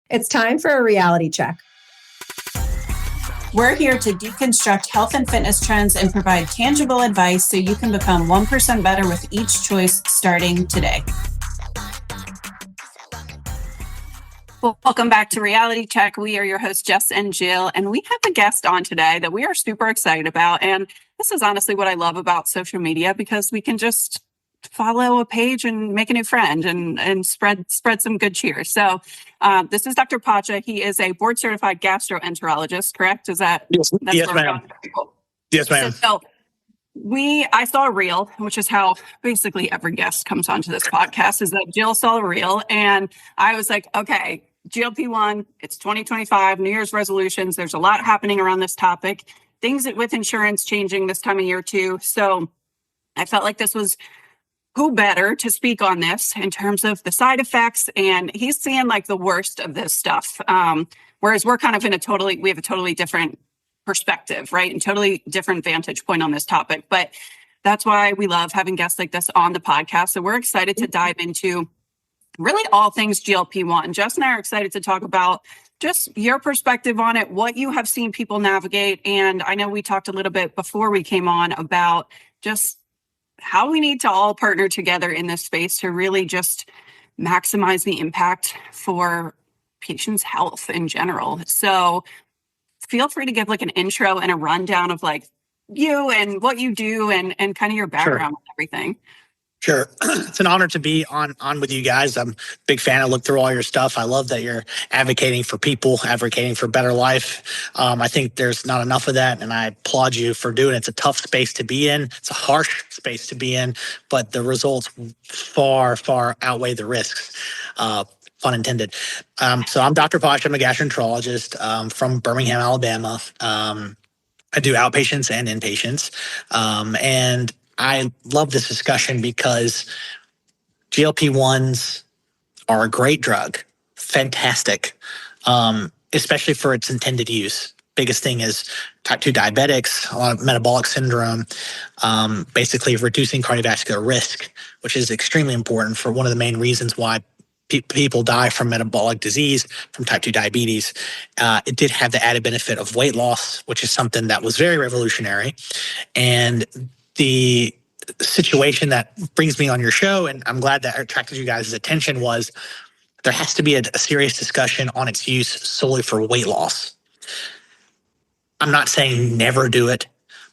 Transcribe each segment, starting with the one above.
It's time for a reality check. We're here to deconstruct health and fitness trends and provide tangible advice so you can become 1% better with each choice starting today. Welcome back to Reality Check. We are your hosts, Jess and Jill, and we have a guest on today that we are super excited about. And this is honestly what I love about social media, because we can just follow a page and make a new friend and spread some good cheer. So this is Dr. Pacha. He is a board certified gastroenterologist, correct? Is that? Yes, ma'am. Yes, ma'am. So I saw a reel, which is how basically every guest comes onto this podcast, is that Jill saw a reel. And I was like, okay, GLP-1, it's 2025, New Year's resolutions. There's a lot happening around this topic, things with insurance changing this time of year too. So I felt like this was who better to speak on this in terms of the side effects. And he's seeing like the worst of this stuff. Whereas we're kind of we have a totally different perspective, right? And totally different vantage point on this topic. But that's why we love having guests like this on the podcast. So we're excited to dive into really all things GLP-1. Jess and I are excited to talk about just your perspective on it, what you have seen people navigate. And I know we talked a little bit before we came on about just how we need to all partner together in this space to really just maximize the impact for patients' health in general. So feel free to give like an intro and a rundown of like you and what you do and kind of your background and everything. Sure. It's an honor to be on with you guys. I'm a big fan. I looked through all your stuff. I love that you're advocating for people, advocating for better life. I think there's not enough of that, and I applaud you for doing it. It's a tough space to be in. It's a harsh space to be in, but the results far, far outweigh the risks. Pun intended. So I'm Dr. Pacha. I'm a gastroenterologist from Birmingham, Alabama. I do outpatients and inpatients. And I love this discussion because GLP-1s are a great drug, fantastic, especially for its intended use. Biggest thing is type 2 diabetics, a lot of metabolic syndrome, basically reducing cardiovascular risk, which is extremely important for one of the main reasons why people die from metabolic disease, from type 2 diabetes. It did have the added benefit of weight loss, which is something that was very revolutionary. And the situation that brings me on your show, and I'm glad that attracted you guys' attention, was there has to be a serious discussion on its use solely for weight loss. I'm not saying never do it,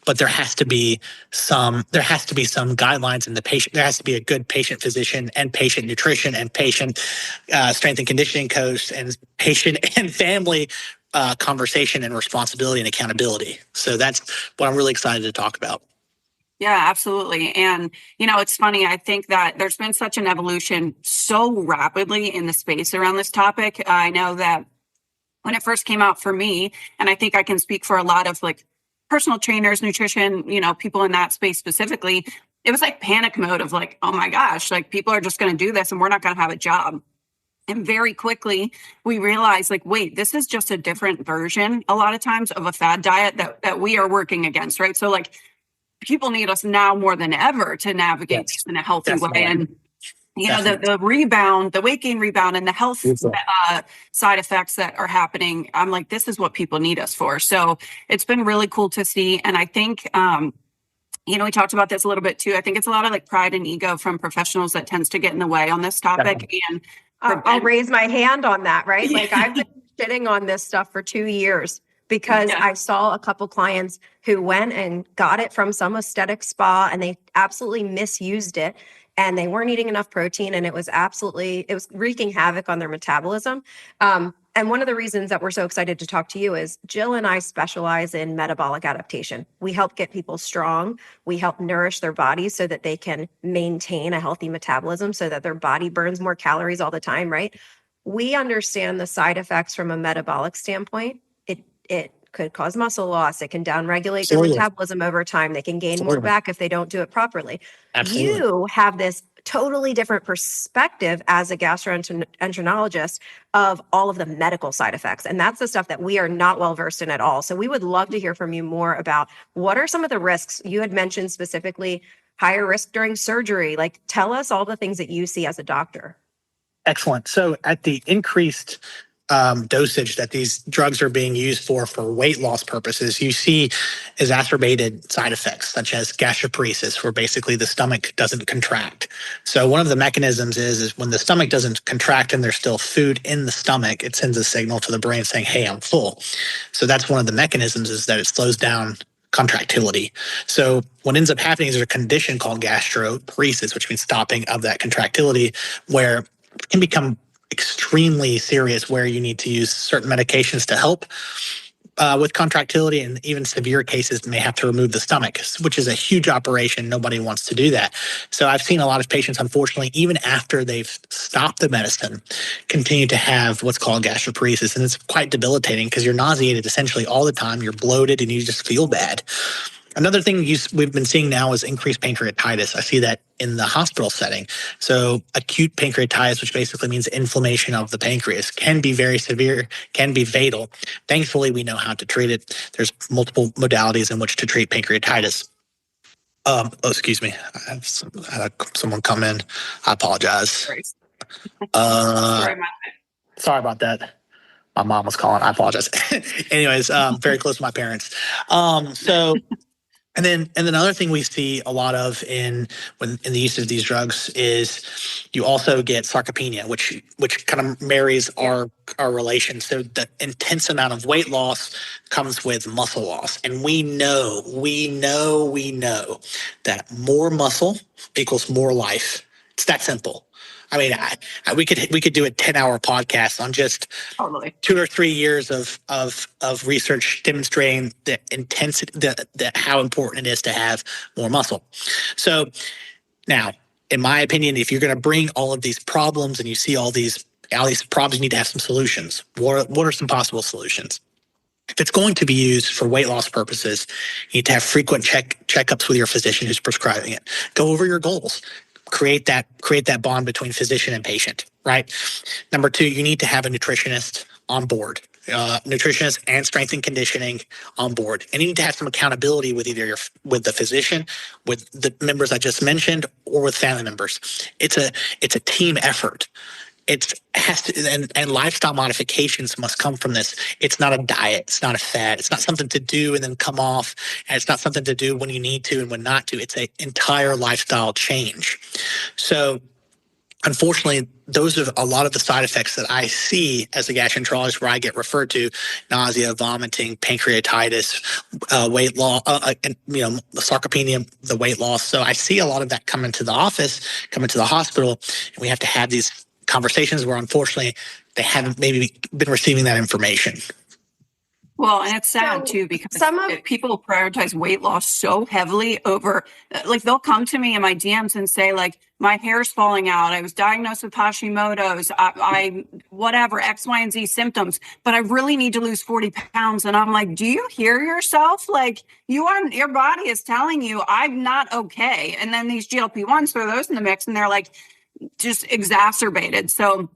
but there has to be some guidelines in the patient. There has to be a good patient physician and patient nutrition and patient strength and conditioning coach and patient and family conversation and responsibility and accountability. So that's what I'm really excited to talk about. Yeah, absolutely. And, it's funny. I think that there's been such an evolution so rapidly in the space around this topic. I know that when it first came out for me, and I think I can speak for a lot of like personal trainers, nutrition, people in that space specifically, it was like panic mode of like, oh my gosh, like people are just going to do this and we're not going to have a job. And very quickly, we realized like, wait, this is just a different version a lot of times of a fad diet that we are working against, right? So like, people need us now more than ever to navigate this in a healthy way. And, the rebound, the weight gain rebound and the health side effects that are happening, I'm like, this is what people need us for. So it's been really cool to see. And I think, we talked about this a little bit too. I think it's a lot of like pride and ego from professionals that tends to get in the way on this topic. Definitely. And I'll raise my hand on that, right? Like I've been shitting on this stuff for 2 years. Because I saw a couple clients who went and got it from some aesthetic spa and they absolutely misused it and they weren't eating enough protein and it was wreaking havoc on their metabolism. And one of the reasons that we're so excited to talk to you is Jill and I specialize in metabolic adaptation. We help get people strong. We help nourish their bodies so that they can maintain a healthy metabolism so that their body burns more calories all the time, right? We understand the side effects from a metabolic standpoint. It could cause muscle loss. It can downregulate their metabolism over time. They can gain more back if they don't do it properly. Absolutely. You have this totally different perspective as a gastroenterologist of all of the medical side effects. And that's the stuff that we are not well versed in at all. So we would love to hear from you more about what are some of the risks. You had mentioned specifically higher risk during surgery. Like tell us all the things that you see as a doctor. Excellent. So at the increased dosage that these drugs are being used for weight loss purposes, you see exacerbated side effects such as gastroparesis, where basically the stomach doesn't contract. So one of the mechanisms is when the stomach doesn't contract and there's still food in the stomach, it sends a signal to the brain saying, hey, I'm full. So that's one of the mechanisms, is that it slows down contractility. So what ends up happening is there's a condition called gastroparesis, which means stopping of that contractility, where it can become extremely serious, where you need to use certain medications to help with contractility, and even severe cases may have to remove the stomach, which is a huge operation. Nobody wants to do that. So I've seen a lot of patients, unfortunately, even after they've stopped the medicine, continue to have what's called gastroparesis. And it's quite debilitating because you're nauseated essentially all the time. You're bloated and you just feel bad. Another thing we've been seeing now is increased pancreatitis. I see that in the hospital setting. So acute pancreatitis, which basically means inflammation of the pancreas, can be very severe, can be fatal. Thankfully, we know how to treat it. There's multiple modalities in which to treat pancreatitis. Excuse me. I had someone come in. I apologize. Sorry. Sorry about that. My mom was calling. I apologize. Anyways, very close to my parents. And then another thing we see a lot of in the use of these drugs is you also get sarcopenia, which kind of marries our relation. So the intense amount of weight loss comes with muscle loss, and we know that more muscle equals more life. It's that simple. I mean, we could do a 10-hour podcast on just Totally 2 or 3 years of research demonstrating the intensity, the how important it is to have more muscle. So now, in my opinion, if you're going to bring all of these problems and you see all these problems, you need to have some solutions. What are some possible solutions? If it's going to be used for weight loss purposes, you need to have frequent checkups with your physician who's prescribing it. Go over your goals. Create that bond between physician and patient, right? Number 2, you need to have a nutritionist on board, nutritionist and strength and conditioning on board. And you need to have some accountability with either with the physician, with the members I just mentioned, or with family members. It's a team effort. It has to, and lifestyle modifications must come from this. It's not a diet. It's not a fad. It's not something to do and then come off. And it's not something to do when you need to and when not to. It's an entire lifestyle change. So unfortunately, those are a lot of the side effects that I see as a gastroenterologist, where I get referred to: nausea, vomiting, pancreatitis, weight loss, and the sarcopenia, the weight loss. So I see a lot of that come into the office, come into the hospital, and we have to have these conversations where unfortunately they haven't maybe been receiving that information. Well, and it's sad too, because people prioritize weight loss so heavily over, like, they'll come to me in my DMs and say, like, my hair's falling out. I was diagnosed with Hashimoto's. I whatever, X, Y, and Z symptoms, but I really need to lose 40 pounds. And I'm like, do you hear yourself? Like, your body is telling you I'm not okay. And then these GLP-1s, throw those in the mix, and they're like just exacerbated. So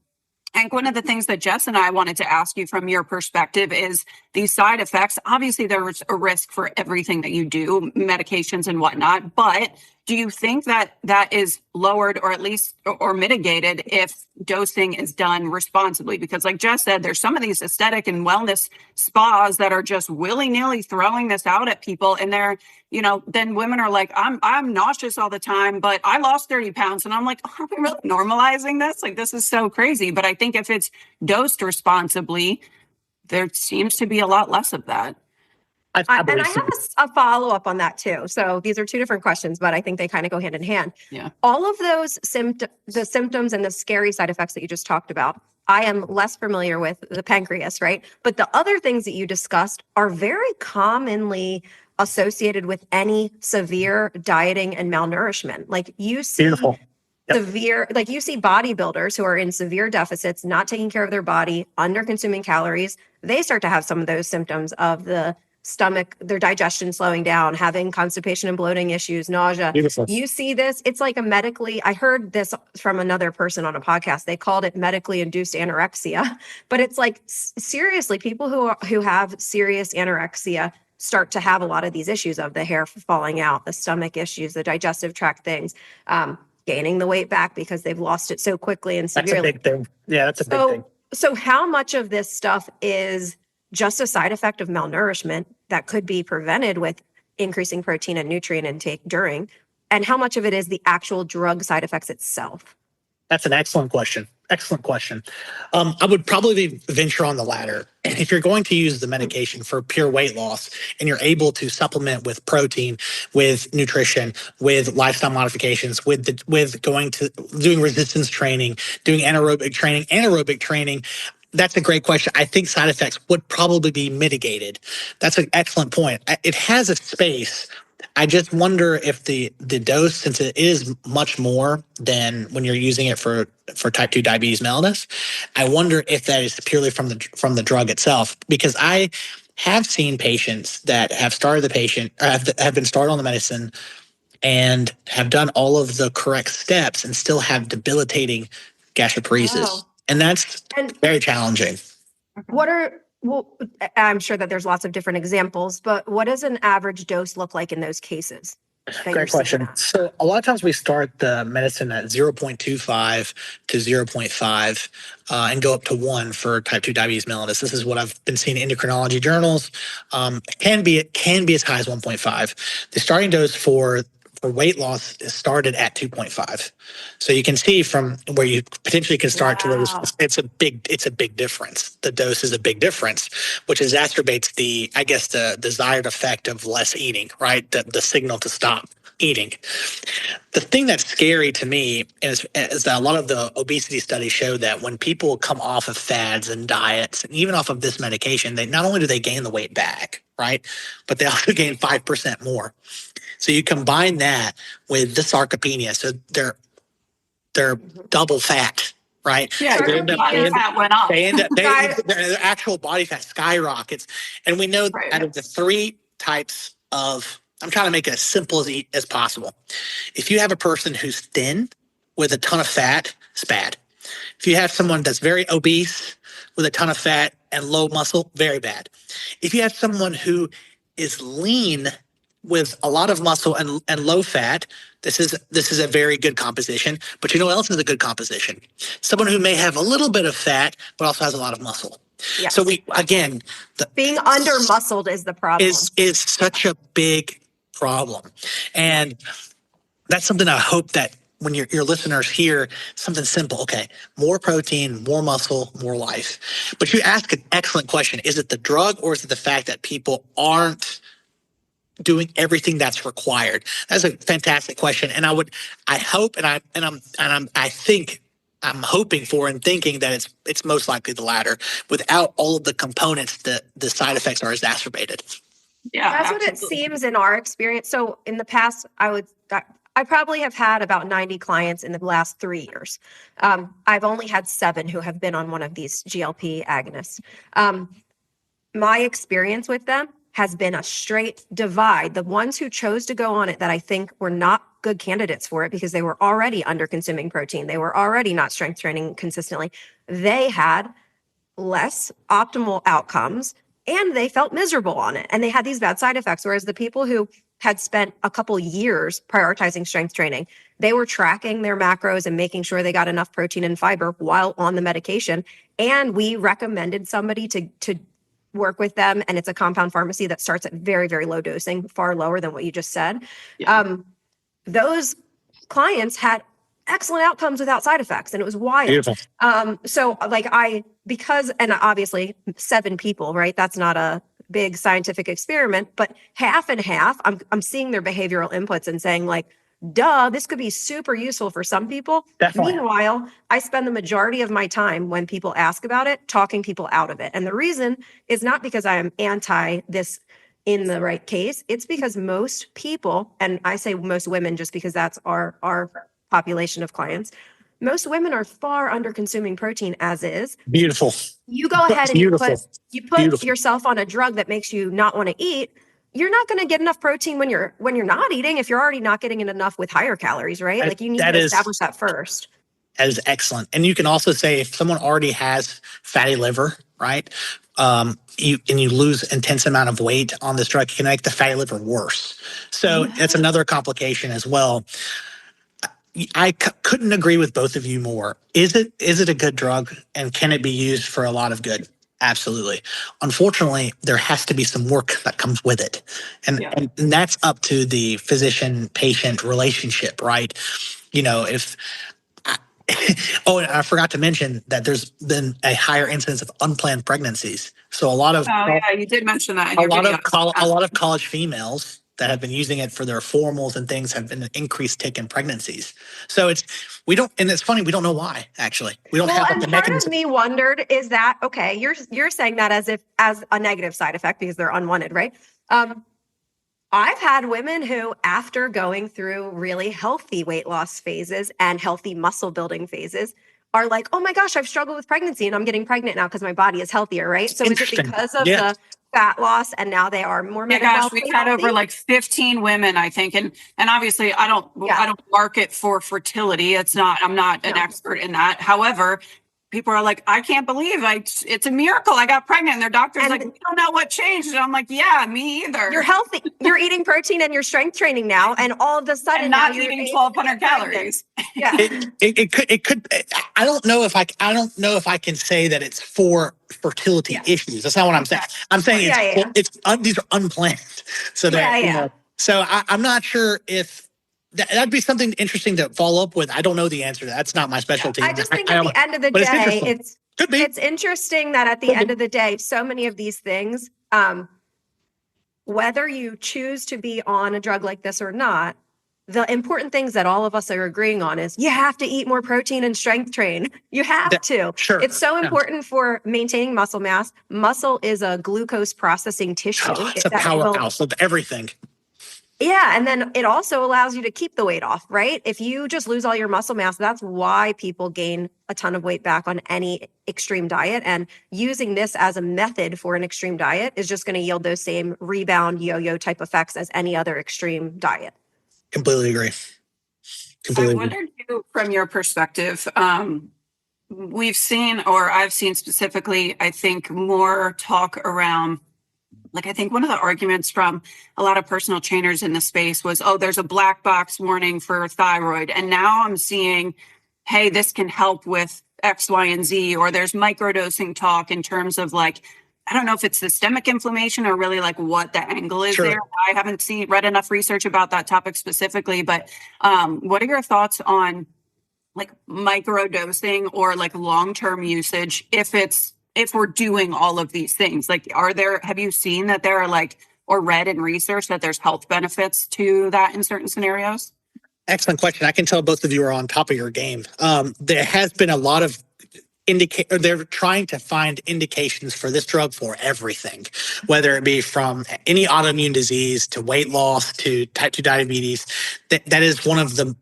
I think one of the things that Jess and I wanted to ask you from your perspective is these side effects. Obviously, there's a risk for everything that you do, medications and whatnot, but do you think that that is lowered or at least or mitigated if dosing is done responsibly? Because like Jess said, there's some of these aesthetic and wellness spas that are just willy-nilly throwing this out at people, and they're, then women are like, I'm nauseous all the time, but I lost 30 pounds. And I'm like, are we really normalizing this? Like, this is so crazy. But I think if it's dosed responsibly, there seems to be a lot less of that. And I have a follow-up on that too. So these are two different questions, but I think they kind of go hand in hand. Yeah. All of those the symptoms and the scary side effects that you just talked about, I am less familiar with the pancreas, right? But the other things that you discussed are very commonly associated with any severe dieting and malnourishment. Like you see Beautiful. Yep. severe, like you see bodybuilders who are in severe deficits, not taking care of their body, under consuming calories. They start to have some of those symptoms of the stomach, their digestion slowing down, having constipation and bloating issues, nausea. Beautiful. You see this, it's like I heard this from another person on a podcast. They called it medically induced anorexia, but it's like, seriously, people who have serious anorexia start to have a lot of these issues of the hair falling out, the stomach issues, the digestive tract things, gaining the weight back because they've lost it so quickly and severely. That's a big thing. Yeah, that's a big thing. So how much of this stuff is just a side effect of malnourishment that could be prevented with increasing protein and nutrient intake during, and how much of it is the actual drug side effects itself? That's an excellent question. Excellent question. I would probably venture on the latter. If you're going to use the medication for pure weight loss and you're able to supplement with protein, with nutrition, with lifestyle modifications, with going to doing resistance training, doing anaerobic training, that's a great question. I think side effects would probably be mitigated. That's an excellent point. It has a space. I just wonder if the dose, since it is much more than when you're using it for type 2 diabetes mellitus, I wonder if that is purely from the drug itself. Because I have seen patients that have started the patient have been started on the medicine and have done all of the correct steps and still have debilitating gastroparesis, Wow. and that's And very challenging. well, I'm sure that there's lots of different examples, but what does an average dose look like in those cases? that you're Great seeing question. at? So a lot of times we start the medicine at 0.25 to 0.5 and go up to 1 for type 2 diabetes mellitus. This is what I've been seeing in endocrinology journals. It can be as high as 1.5. The starting dose for weight loss is started at 2.5. So you can see from where you potentially can start to where Wow. it's a big difference. The dose is a big difference, which exacerbates the desired effect of less eating, right? The signal to stop eating. The thing that's scary to me is that a lot of the obesity studies show that when people come off of fads and diets and even off of this medication, they not only do they gain the weight back, right, but they also gain 5% more. So you combine that with the sarcopenia, so they're double fat, right? Yeah, So your body fat went up. their actual body fat skyrockets, and we know Right. out of the 3 types of, I'm trying to make it as simple as possible. If you have a person who's thin with a ton of fat, it's bad. If you have someone that's very obese with a ton of fat and low muscle, very bad. If you have someone who is lean with a lot of muscle and low fat, this is a very good composition. But you know what else is a good composition? Someone who may have a little bit of fat but also has a lot of muscle. Yes. So we again, Being under muscled is the problem. is such a big problem, and that's something I hope that when your listeners hear something simple, okay, more protein, more muscle, more life. But you ask an excellent question. Is it the drug or is it the fact that people aren't doing everything that's required? That's a fantastic question. And I hope, I think I'm hoping for and thinking that it's most likely the latter. Without all of the components, the side effects are exacerbated. Yeah, That's what it seems in our experience. So in the past, I probably have had about 90 clients in the last 3 years. I've only had 7 who have been on one of these GLP agonists. My experience with them has been a straight divide. The ones who chose to go on it that I think were not good candidates for it because they were already under consuming protein, they were already not strength training consistently, they had less optimal outcomes and they felt miserable on it and they had these bad side effects. Whereas the people who had spent a couple years prioritizing strength training, they were tracking their macros and making sure they got enough protein and fiber while on the medication. And we recommended somebody to work with them. And it's a compound pharmacy that starts at very, very low dosing, far lower than what you just said. Yeah. Those clients had excellent outcomes without side effects. And it was wild. Beautiful. So like and obviously 7 people, right? That's not a big scientific experiment, but half and half, I'm seeing their behavioral inputs and saying like, duh, this could be super useful for some people. Definitely. Meanwhile, I spend the majority of my time when people ask about it, talking people out of it. And the reason is not because I am anti this in the right case. It's because most people, and I say most women just because that's our population of clients, most women are far under consuming protein as is. Beautiful. You go ahead and Beautiful. you put yourself on a drug that makes you not want to eat. You're not going to get enough protein when you're not eating if you're already not getting it enough with higher calories, right? Like you need to establish that first. That is excellent. And you can also say if someone already has fatty liver, right? You lose intense amount of weight on this drug, you can make the fatty liver worse. So that's another complication as well. couldn't agree with both of you more. Is it a good drug, and can it be used for a lot of good? Absolutely. Unfortunately, there has to be some work that comes with it, and Yeah. and that's up to the physician-patient relationship, right? If oh, and I forgot to mention that there's been a higher incidence of unplanned pregnancies. So Oh yeah, you did mention that in your video. a lot of college females that have been using it for their formals and things have been an increased tick in pregnancies. So it's funny, we don't know why, actually. We don't have And the part mechanism. of me wondered, is that okay? You're saying that as a negative side effect because they're unwanted, right? I've had women who, after going through really healthy weight loss phases and healthy muscle building phases, are like, oh my gosh, I've struggled with pregnancy and I'm getting pregnant now because my body is healthier, right? So is it Interesting. because of Yeah. the fat loss and now they are more Yeah, gosh, metabolically we've had healthy? over like 15 women, I think, and obviously I don't market for fertility. I'm not an expert in that. However, people are like, I can't believe it's a miracle I got pregnant. And their doctor's like, we don't know what changed. And I'm like, yeah, me either. You're healthy. You're eating protein and you're strength training now, and all of a sudden and now not you're eating able to 1,200 get pregnant. calories. Yeah. It could. I don't know if I can say that it's for fertility issues. That's not what I'm saying. I'm saying these are unplanned. So So I'm not sure if that'd be something interesting to follow up with. I don't know the answer to that. That's not my specialty. I just think at the end of the day, it's interesting that at the end of the day, so many of these things, whether you choose to be on a drug like this or not, the important things that all of us are agreeing on is you have to eat more protein and strength train. You have to. Sure. It's so important for maintaining muscle mass. Muscle is a glucose processing tissue. It's a powerhouse of everything. Yeah. And then it also allows you to keep the weight off, right? If you just lose all your muscle mass, that's why people gain a ton of weight back on any extreme diet. And using this as a method for an extreme diet is just going to yield those same rebound yo-yo type effects as any other extreme diet. Completely agree. I wondered too, from your perspective, we've seen, or I've seen specifically, I think more talk around, like, I think one of the arguments from a lot of personal trainers in the space was, oh, there's a black box warning for thyroid. And now I'm seeing, hey, this can help with X, Y, and Z, or there's microdosing talk in terms of like, I don't know if it's systemic inflammation or really like what the angle is there. I haven't read enough research about that topic specifically, but what are your thoughts on like microdosing or like long-term usage if we're doing all of these things? Like, have you seen that there are like, or read in research that there's health benefits to that in certain scenarios? Excellent question. I can tell both of you are on top of your game. There has been a lot of they're trying to find indications for this drug for everything, whether it be from any autoimmune disease to weight loss to type 2 diabetes. That is one of the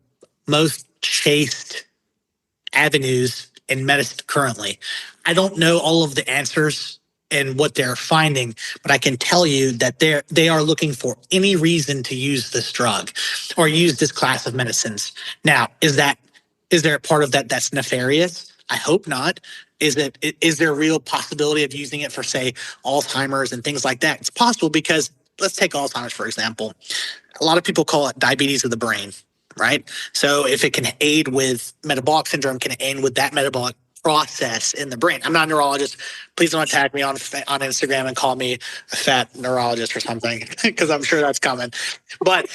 most chased avenues in medicine currently. I don't know all of the answers and what they're finding, but I can tell you that they are looking for any reason to use this drug or use this class of medicines. Now, is there a part of that that's nefarious? I hope not. Is there a real possibility of using it for, say, Alzheimer's and things like that? It's possible because let's take Alzheimer's, for example. A lot of people call it diabetes of the brain, right? So if it can aid with metabolic syndrome, can aid with that metabolic process in the brain. I'm not a neurologist. Please don't attack me on Instagram and call me a fat neurologist or something, because I'm sure that's coming. But,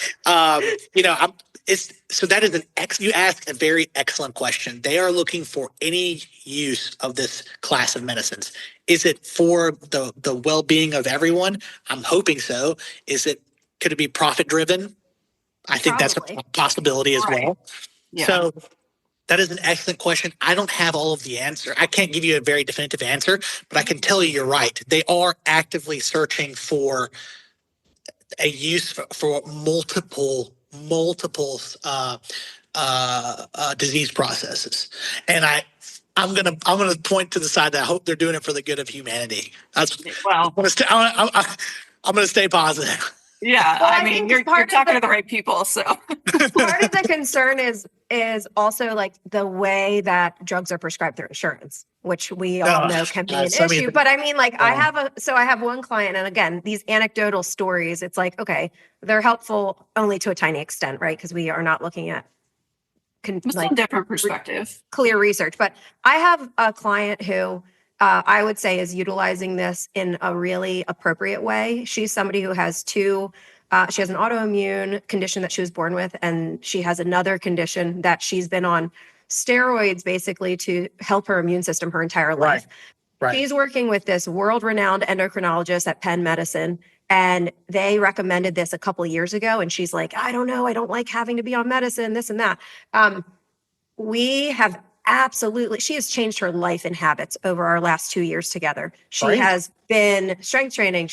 so that is you asked a very excellent question. They are looking for any use of this class of medicines. Is it for the well-being of everyone? I'm hoping so. Could it be profit driven? I think that's a possibility as well. Yeah. So that is an excellent question. I don't have all of the answer. I can't give you a very definitive answer, but I can tell you you're right. They are actively searching for a use for multiple disease processes, and I'm gonna point to the side that I hope they're doing it for the good of humanity. I'm gonna stay positive. Yeah, well, I mean, you're talking to the right people. So part of the concern is also like the way that drugs are prescribed through insurance, which we all know can be an issue. But I mean, like I have one client, and again, these anecdotal stories, it's like, okay, they're helpful only to a tiny extent, right? Because we are not looking at It's a different perspective. clear research. But I have a client who I would say is utilizing this in a really appropriate way. She's somebody who has she has an autoimmune condition that she was born with, and she has another condition that she's been on steroids basically to help her immune system her entire life. Right. She's working with this world-renowned endocrinologist at Penn Medicine, and they recommended this a couple of years ago. And she's like, I don't know, I don't like having to be on medicine, this and that. We have she has changed her life and habits over our last 2 years together. She Right. has been strength training.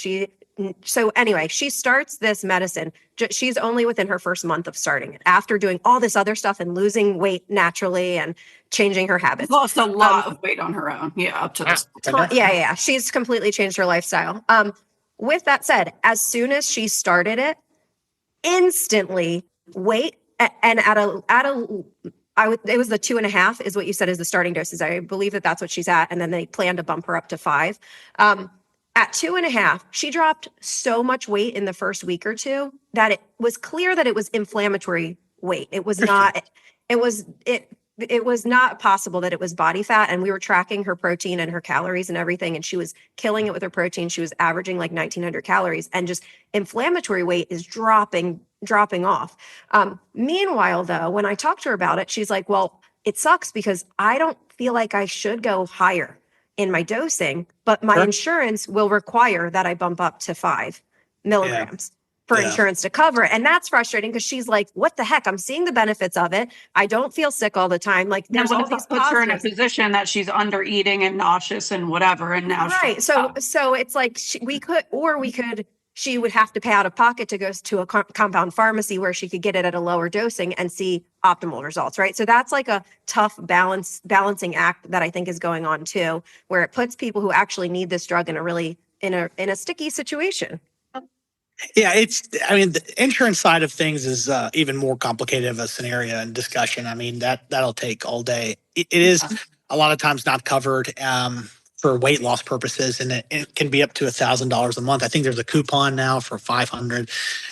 So anyway, she starts this medicine. She's only within her first month of starting it after doing all this other stuff and losing weight naturally and changing her habits. Lost a lot of weight on her own. Yeah, up to this. Yeah. She's completely changed her lifestyle. With that said, as soon as she started it, instantly weight and it was the 2.5 is what you said is the starting doses. I believe that's what she's at. And then they plan to bump her up to 5. At 2.5, she dropped so much weight in the first week or two that it was clear that it was inflammatory weight. It was not, it was not possible that it was body fat. And we were tracking her protein and her calories and everything. And she was killing it with her protein. She was averaging like 1,900 calories, and just inflammatory weight is dropping off. Meanwhile, though, when I talked to her about it, she's like, well, it sucks because I don't feel like I should go higher in my dosing, but my insurance will require that I bump up to 5 milligrams for insurance to cover it. And that's frustrating because she's like, what the heck? I'm seeing the benefits of it. I don't feel sick all the time. Like there's all these puts her in a positives. position that she's under eating and nauseous and whatever. And now So it's like she would have to pay out of pocket to go to a compound pharmacy where she could get it at a lower dosing and see optimal results, right? So that's like a tough balancing act that I think is going on too, where it puts people who actually need this drug in a sticky situation. Yeah, the insurance side of things is even more complicated of a scenario and discussion. I mean, that'll take all day. It is a lot of times not covered for weight loss purposes, and it can be up to $1,000 a month. I think there's a coupon now for $500.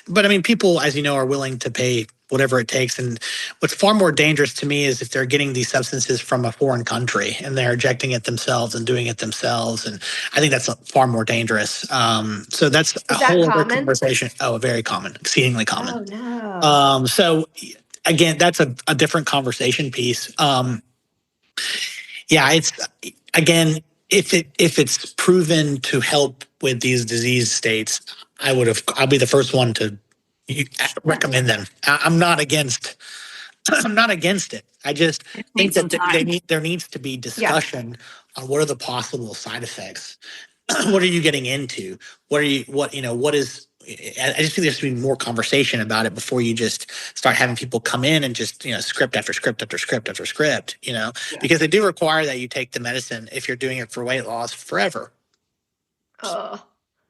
But I mean, people, as you know, are willing to pay whatever it takes. And what's far more dangerous to me is if they're getting these substances from a foreign country and they're injecting it themselves and doing it themselves. And I think that's far more dangerous. So that's a whole other conversation. Oh, very common, exceedingly common. Oh, no. So again, that's a different conversation piece. It's again, if it's proven to help with these disease states, I'll be the first one to recommend them. I'm not against it. I just think that there needs to be discussion on what are the possible side effects. What are you getting into? I just think there should be more conversation about it before you just start having people come in and just, script after script after script after script, because they do require that you take the medicine if you're doing it for weight loss forever.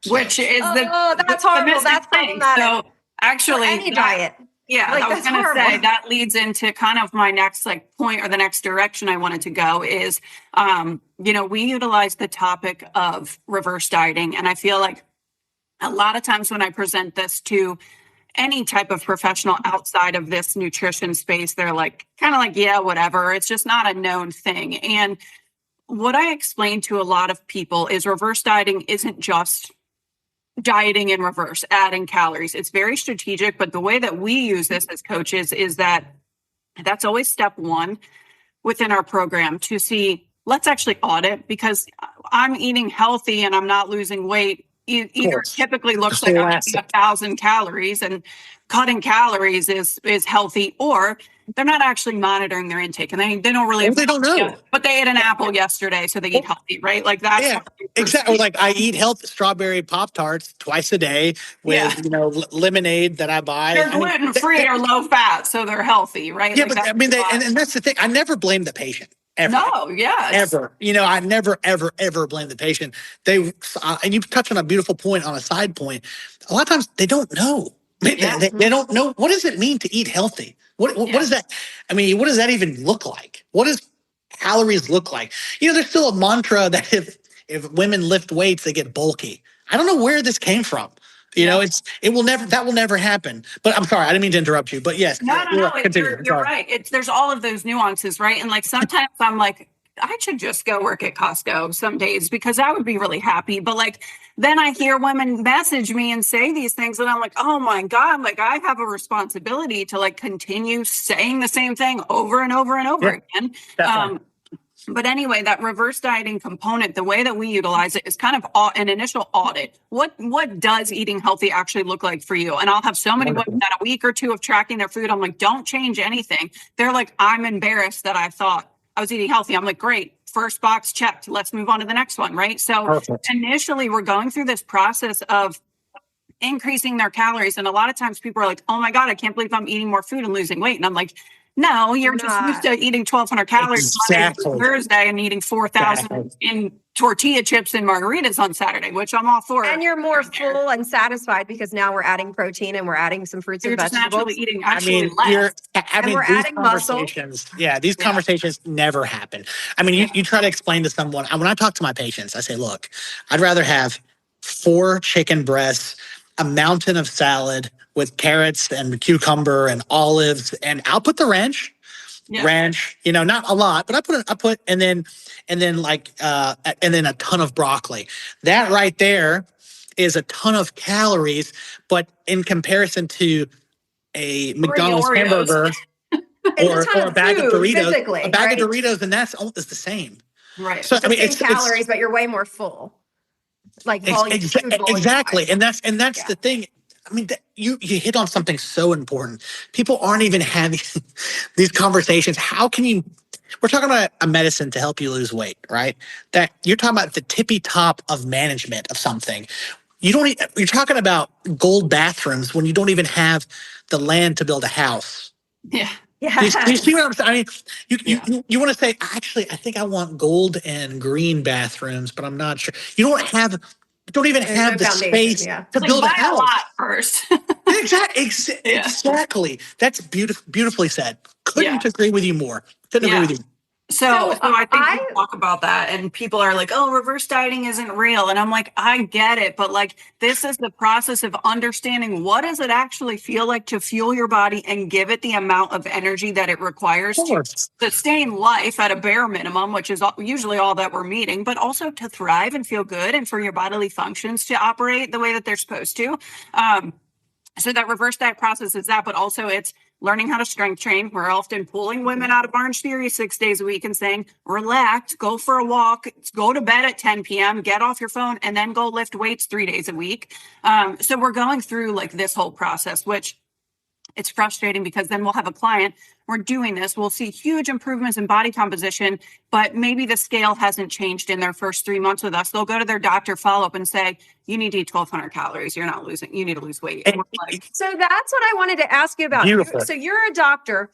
Which is that's horrible. That's problematic. So actually, any diet. Yeah, I was going to say that leads into kind of my next point, or the next direction I wanted to go is, we utilize the topic of reverse dieting. And I feel like a lot of times when I present this to any type of professional outside of this nutrition space, they're yeah, whatever. It's just not a known thing. And what I explain to a lot of people is reverse dieting isn't just dieting in reverse, adding calories. It's very strategic, but the way that we use this as coaches is that's always step one within our program to see, let's actually audit, because I'm eating healthy and I'm not losing weight. Either typically looks like I'm eating 1,000 calories and cutting calories is healthy, or they're not actually monitoring their intake and they don't really. Well, they don't know. But they ate an apple yesterday, so they eat healthy, right? Like that's exactly. Like I eat healthy strawberry Pop-Tarts twice a day with lemonade that I buy. They're gluten free or low fat, so they're healthy, right? Yeah, but I mean, and that's the thing. I never blame the patient. Ever. No, yeah. Ever. I never, ever, ever blame the patient. And you touch on a beautiful point on a side point. A lot of times they don't know. They don't know. What does it mean to eat healthy? What is that? I mean, what does that even look like? What does calories look like? There's still a mantra that if women lift weights, they get bulky. I don't know where this came from. You know, it will never, that will never happen. But I'm sorry, I didn't mean to interrupt you, but yes. No. You're right. There's all of those nuances, right? And like sometimes I'm like, I should just go work at Costco some days because I would be really happy. But like, then I hear women message me and say these things, and I'm like, oh my God, like I have a responsibility to like continue saying the same thing over and over and over again. But anyway, that reverse dieting component, the way that we utilize it is kind of an initial audit. What does eating healthy actually look like for you? And I'll have so many women that a week or two of tracking their food, I'm like, don't change anything. They're like, I'm embarrassed that I thought I was eating healthy. I'm like, great, first box checked. Let's move on to the next one, right? So initially, we're going through this process of increasing their calories. And a lot of times people are like, oh my God, I can't believe I'm eating more food and losing weight. And I'm like, no, you're just used to eating 1,200 calories Monday through Thursday and eating 4,000 in tortilla chips and margaritas on Saturday, which I'm all for. And you're more full and satisfied because now we're adding protein and we're adding some fruits and vegetables. Naturally eating less. We're adding muscle. Yeah, these conversations never happen. I mean, you try to explain to someone, when I talk to my patients, I say, look, I'd rather have 4 chicken breasts, a mountain of salad with carrots and cucumber and olives, and I'll put the ranch, you know, not a lot, but and then a ton of broccoli. That right there is a ton of calories, but in comparison to a McDonald's hamburger or a bag of Doritos, of Doritos, and that's almost the same. Right. So I mean, it's calories, but you're way more full. Like volume, exactly, and that's the thing. I mean, you hit on something so important. People aren't even having these conversations. How can you? We're talking about a medicine to help you lose weight, right? That you're talking about the tippy top of management of something. You're talking about gold bathrooms when you don't even have the land to build a house. Yeah. Yeah. Do you see what I'm saying? I mean, you want to say, actually, I think I want gold and green bathrooms, but I'm not sure. You don't even have the space to build a house. A lot first. Exactly. That's beautifully said. Couldn't agree with you more. Couldn't agree with you. So I think we talk about that and people are like, oh, reverse dieting isn't real. And I'm like, I get it. But like, this is the process of understanding what does it actually feel like to fuel your body and give it the amount of energy that it requires to sustain life at a bare minimum, which is usually all that we're meeting, but also to thrive and feel good and for your bodily functions to operate the way that they're supposed to. So that reverse diet process is that, but also it's learning how to strength train. We're often pulling women out of Orange Theory 6 days a week and saying, relax, go for a walk, go to bed at 10 p.m., get off your phone, and then go lift weights 3 days a week. So we're going through like this whole process, which it's frustrating because then we'll have a client, we're doing this, we'll see huge improvements in body composition, but maybe the scale hasn't changed in their first 3 months with us. They'll go to their doctor follow-up and say, you need to eat 1,200 calories. You're not losing, you need to lose weight. And so that's what I wanted to ask you about. Beautiful. So you're a doctor.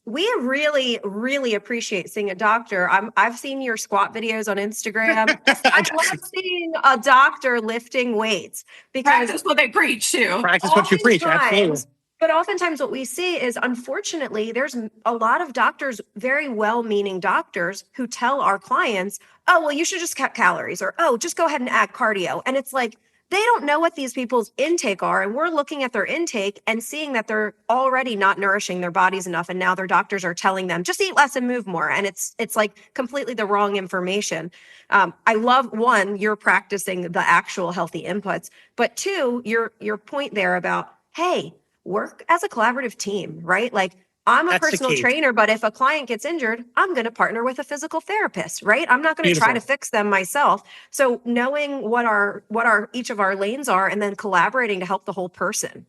We really, really appreciate seeing a doctor. I've seen your squat videos on Instagram. I love seeing a doctor lifting weights because practice what they preach too. Practice what you preach. Absolutely. But oftentimes what we see is, unfortunately, there's a lot of doctors, very well-meaning doctors, who tell our clients, oh, well, you should just cut calories, or, oh, just go ahead and add cardio. And it's like, they don't know what these people's intake are. And we're looking at their intake and seeing that they're already not nourishing their bodies enough. And now their doctors are telling them, just eat less and move more. And it's like completely the wrong information. I love, one, you're practicing the actual healthy inputs, but two, your point there about, hey, work as a collaborative team, right? Like, I'm a personal trainer, but if a client gets injured, I'm going to partner with a physical therapist, right? I'm not going to try to fix them myself. So knowing what each of our lanes are and then collaborating to help the whole person.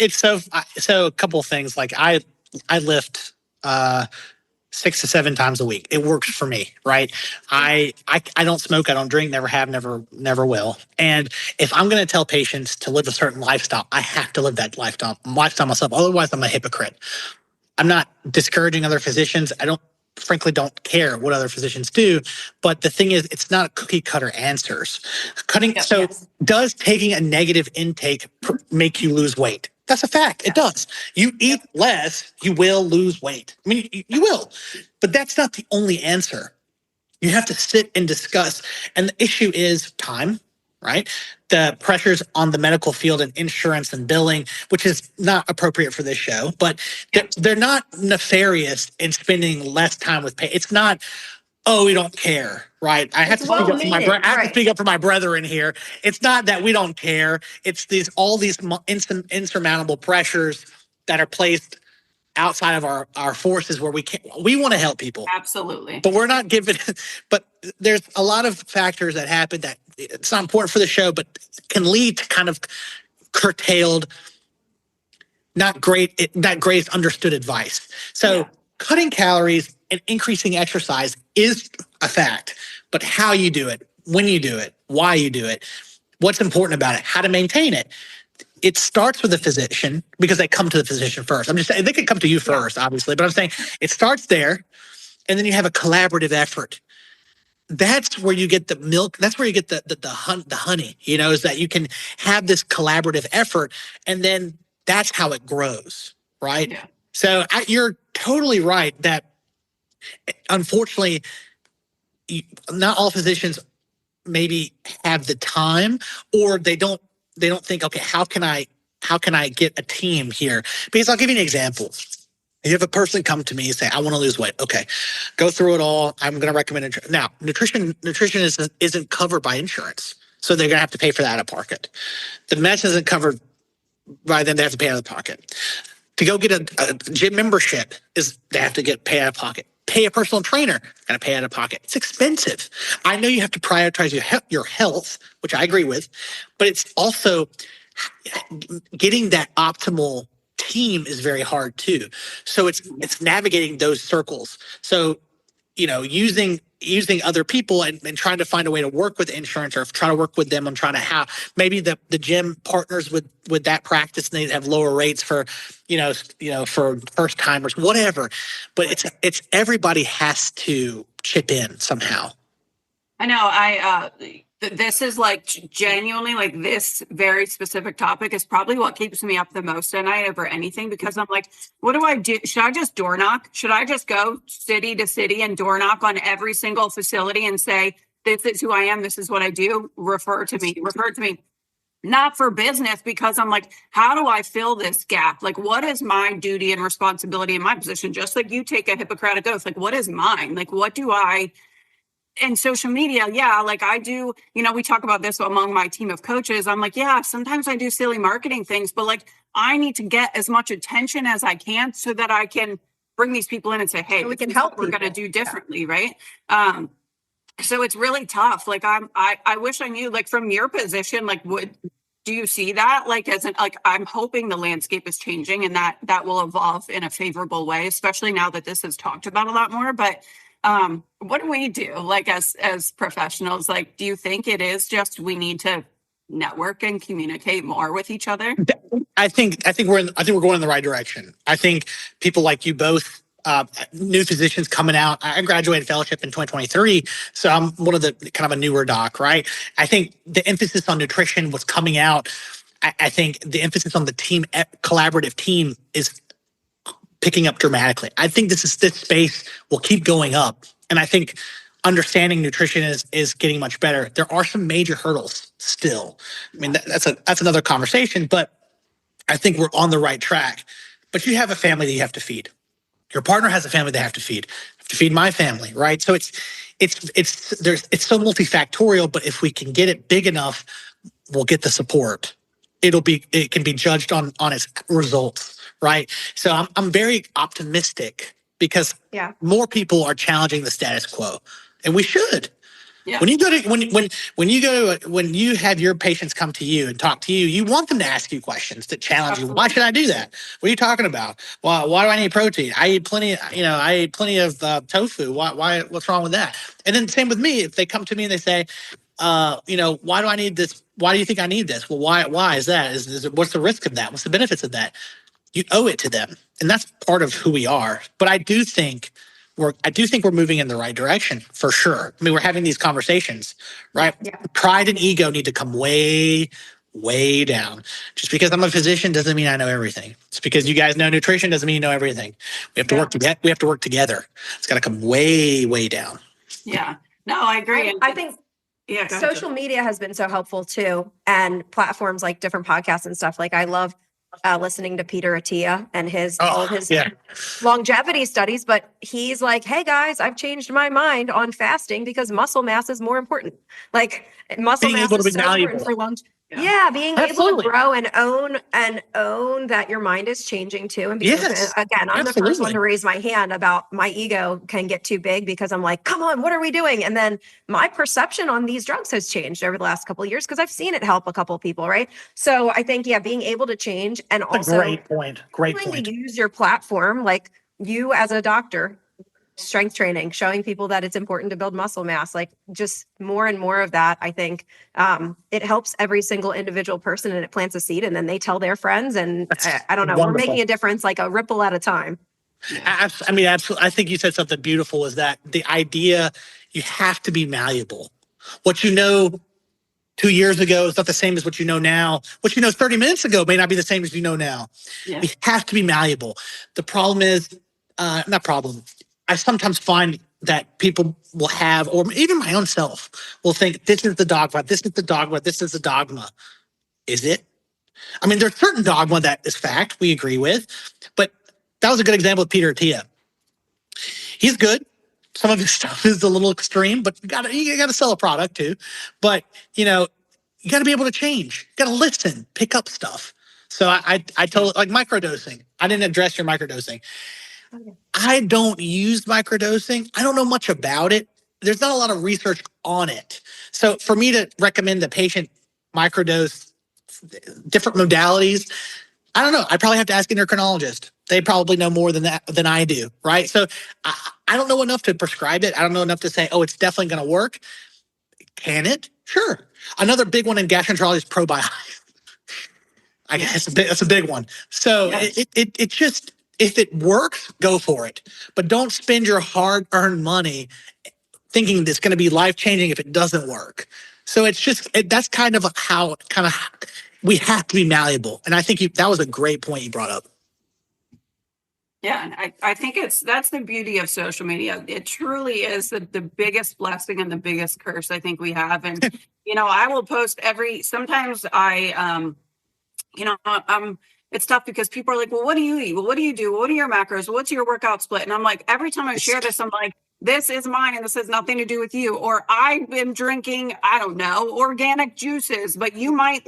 So a couple of things. Like I lift 6 to 7 times a week. It works for me, right? I don't smoke, I don't drink, never have, never will. And if I'm going to tell patients to live a certain lifestyle, I have to live that lifestyle myself. Otherwise, I'm a hypocrite. I'm not discouraging other physicians. Frankly don't care what other physicians do. But the thing is, it's not cookie cutter answers. Does taking a negative intake make you lose weight? That's a fact. It does. You eat less, you will lose weight. I mean, you will. But that's not the only answer. You have to sit and discuss. And the issue is time, right? The pressures on the medical field and insurance and billing, which is not appropriate for this show, but they're not nefarious in spending less time with patients. It's not, oh, we don't care, right? I have to speak up for my I have to speak up for my brethren here. It's not that we don't care. It's all these insurmountable pressures that are placed outside of our forces where we want to help people. Absolutely. But we're not given, but there's a lot of factors that happen that it's not important for the show, but can lead to kind of curtailed, not great understood advice. So cutting calories and increasing exercise is a fact, but how you do it, when you do it, why you do it, what's important about it, how to maintain it. It starts with a physician because they come to the physician first. I'm just saying they could come to you first, obviously, but I'm saying it starts there, and then you have a collaborative effort. That's where you get the milk. That's where you get the honey. Is that you can have this collaborative effort, and then that's how it grows, right? Yeah. So you're totally right that unfortunately, not all physicians maybe have the time, or they don't think, okay, how can I get a team here? Because I'll give you an example. You have a person come to me and say, I want to lose weight. Okay, go through it all. I'm going to recommend it. Now, nutrition isn't covered by insurance, so they're going to have to pay for that out of pocket. The medicine isn't covered by them. They have to pay out of pocket. To go get a gym membership they have to pay out of pocket. Pay a personal trainer, going to pay out of pocket. It's expensive. I know you have to prioritize your health, which I agree with, but it's also getting that optimal team is very hard too. So it's navigating those circles. So, using other people and trying to find a way to work with insurance, or try to work with them on trying to have maybe the gym partners with that practice, and they have lower rates for, for first timers, whatever. But it's everybody has to chip in somehow. I know. This is like genuinely, like, this very specific topic is probably what keeps me up the most at night over anything, because I'm like, what do I do? Should I just door knock? Should I just go city to city and door knock on every single facility and say, this is who I am, this is what I do, refer to me? Not for business, because I'm like, how do I fill this gap? Like, what is my duty and responsibility in my position? Just like you take a Hippocratic oath, like, what is mine? Like, what do I... And social media, like I do, we talk about this among my team of coaches. I'm like, sometimes I do silly marketing things, but like, I need to get as much attention as I can so that I can bring these people in and say, hey, we can help. We're going to do differently, right? So it's really tough. Like, I wish I knew, like, from your position, like, do you see that? Like, I'm hoping the landscape is changing and that will evolve in a favorable way, especially now that this is talked about a lot more. But what do we do, like, as professionals? Like, do you think it is just we need to network and communicate more with each other? I think we're going in the right direction. I think people like you both, new physicians coming out. I graduated fellowship in 2023, so I'm one of the kind of a newer doc, right? I think the emphasis on nutrition was coming out. I think the emphasis on the team, collaborative team, is picking up dramatically. I think this space will keep going up, and I think understanding nutrition is getting much better. There are some major hurdles still. I mean, that's another conversation, but I think we're on the right track. But you have a family that you have to feed. Your partner has a family they have to feed. I have to feed my family, right? So it's so multifactorial. But if we can get it big enough, we'll get the support. It can be judged on its results, right? So I'm very optimistic because more people are challenging the status quo, and we should. Yeah. When you have your patients come to you and talk to you, you want them to ask you questions that challenge you. Why should I do that? What are you talking about? Why do I need protein? I eat plenty of tofu. Why? What's wrong with that? And then same with me. If they come to me and they say, why do I need this? Why do you think I need this? Well, why is that? What's the risk of that? What's the benefits of that? You owe it to them, and that's part of who we are. But I do think we're moving in the right direction for sure. I mean, we're having these conversations, right? Yeah. Pride and ego need to come way, way down. Just because I'm a physician doesn't mean I know everything. Just because you guys know nutrition doesn't mean you know everything. We have to work together. We have to work together. It's got to come way, way down. Yeah. No, I agree. I think Yeah, go ahead, social media has been so helpful too, and platforms like different podcasts and stuff. Like I love listening to Peter Attia and all of his yeah. longevity studies, but he's like, hey guys, I've changed my mind on fasting because muscle mass is more important. Like muscle Being mass able to is be so important malleable. for long. Yeah. Yeah, being able to Absolutely. grow and own that your mind is changing too, and being Yes, again, I'm the first one absolutely. to raise my hand about my ego can get too big because I'm like, come on, what are we doing? And then my perception on these drugs has changed over the last couple of years because I've seen it help a couple of people, right? So I think, yeah, being able to change and That's a also great point. Great willing point. to use your platform, like you as a doctor, strength training, showing people that it's important to build muscle mass, like just more and more of that. I think it helps every single individual person, and it plants a seed, and then they tell their friends, and That's I don't know, we're making wonderful. a difference, like a ripple at a time. I mean, absolutely. I think you said something beautiful. Is that the idea? You have to be malleable. What you know 2 years ago is not the same as what you know now. What you know 30 minutes ago may not be the same as you know now. Yeah. We have to be malleable. The problem is, not problem. I sometimes find that people will have, or even my own self will think, this is the dogma, this is the dogma, this is the dogma. Is it? I mean, there's certain dogma that is fact we agree with, but that was a good example of Peter Attia. He's good. Some of his stuff is a little extreme, but you gotta sell a product too. But you know, you gotta be able to change. You gotta listen, pick up stuff. So I told like microdosing. I didn't address your microdosing. I don't use microdosing. I don't know much about it. There's not a lot of research on it. So for me to recommend the patient microdose different modalities, I don't know. I probably have to ask an endocrinologist. They probably know more than I do, right? So I don't know enough to prescribe it. I don't know enough to say, oh, it's definitely going to work. Can it? Sure. Another big one in gastroenterology is probiotics. I guess that's a big one. So it just, if it works, go for it. But don't spend your hard-earned money thinking it's going to be life-changing if it doesn't work. So it's just that's kind of how we have to be malleable. And I think that was a great point you brought up. Yeah, and I think that's the beauty of social media. It truly is the biggest blessing and the biggest curse I think we have. And I will post sometimes it's tough because people are like, well, what do you eat? Well, what do you do? What are your macros? What's your workout split? And I'm like, every time I share this, I'm like, this is mine and this has nothing to do with you. Or I've been drinking, I don't know, organic juices, but you might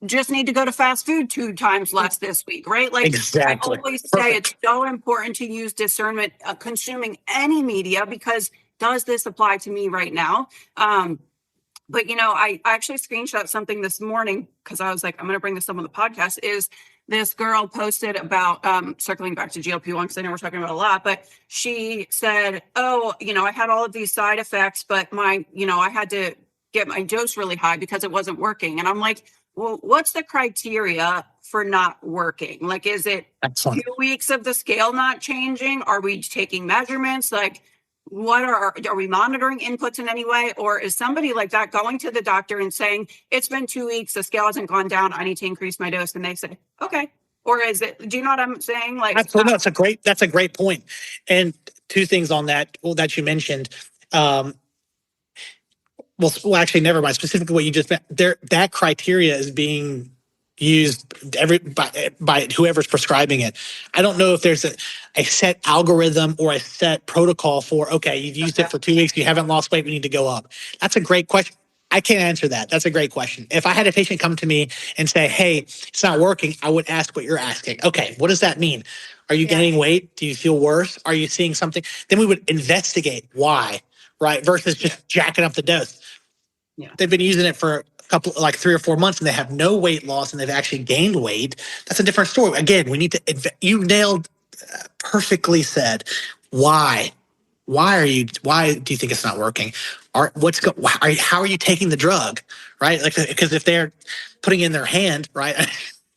just need to go to fast food 2 times less this week, right? Like Exactly. I always say, it's so important to use discernment consuming any media, because does this apply to me right now? But I actually screenshot something this morning because I was like, I'm going to bring this up on the podcast. Is this girl posted about circling back to GLP-1 because I know we're talking about a lot, but she said, oh, I had all of these side effects, but I had to get my dose really high because it wasn't working. And I'm like, well, what's the criteria for not working? Like, is it Excellent. 2 weeks of the scale not changing? Are we taking measurements? Like, what are we monitoring inputs in any way? Or is somebody like that going to the doctor and saying, it's been 2 weeks, the scale hasn't gone down, I need to increase my dose? And they say, okay. Or is it, do you know what I'm saying? Like, absolutely. No, that's a great point. And 2 things on that, that you mentioned. Well, actually, never mind. Specifically, what you just meant there, that criteria is being used by whoever's prescribing it. I don't know if there's a set algorithm or a set protocol for, okay, you've used it for 2 weeks, you haven't lost weight, we need to go up. That's a great question. I can't answer that. That's a great question. If I had a patient come to me and say, hey, it's not working, I would ask what you're asking. Okay, what does that mean? Are you gaining weight? Do you feel worse? Are you seeing something? Then we would investigate why, right? Versus just jacking up the dose. Yeah. They've been using it for a couple, like 3 or 4 months, and they have no weight loss and they've actually gained weight. That's a different story. Again, we need to, you nailed perfectly said. Why? Why do you think it's not working? How are you taking the drug? Right? Like, because if they're putting it in their hand, right?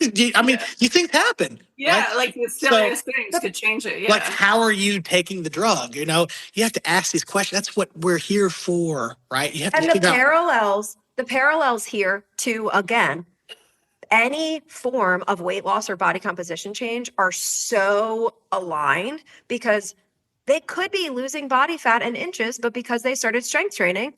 I mean, these things happen. yeah, right? like the silliest things could change it. Yeah. Like, how are you taking the drug? You have to ask these questions. That's what we're here for, right? You have to And the parallels here to, again, any form of weight loss or body composition change are so aligned because they could be losing body fat in inches, but because they started strength training,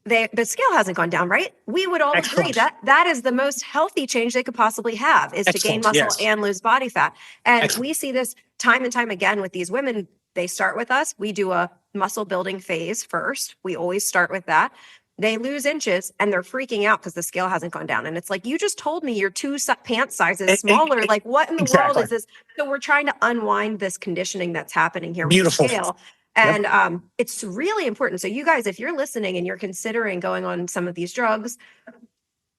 the scale hasn't gone down, right? We would all agree Excellent. that is the most healthy change they could possibly have, is to gain Excellent, muscle yes. and lose body fat. And Excellent. we see this time and time again with these women. They start with us. We do a muscle building phase first. We always start with that. They lose inches and they're freaking out because the scale hasn't gone down. And it's like, you just told me you're two pant sizes smaller. Like, what in the world is this? So we're trying to unwind this conditioning that's happening here Beautiful. with the scale. And it's really important. So you guys, if you're listening and you're considering going on some of these drugs,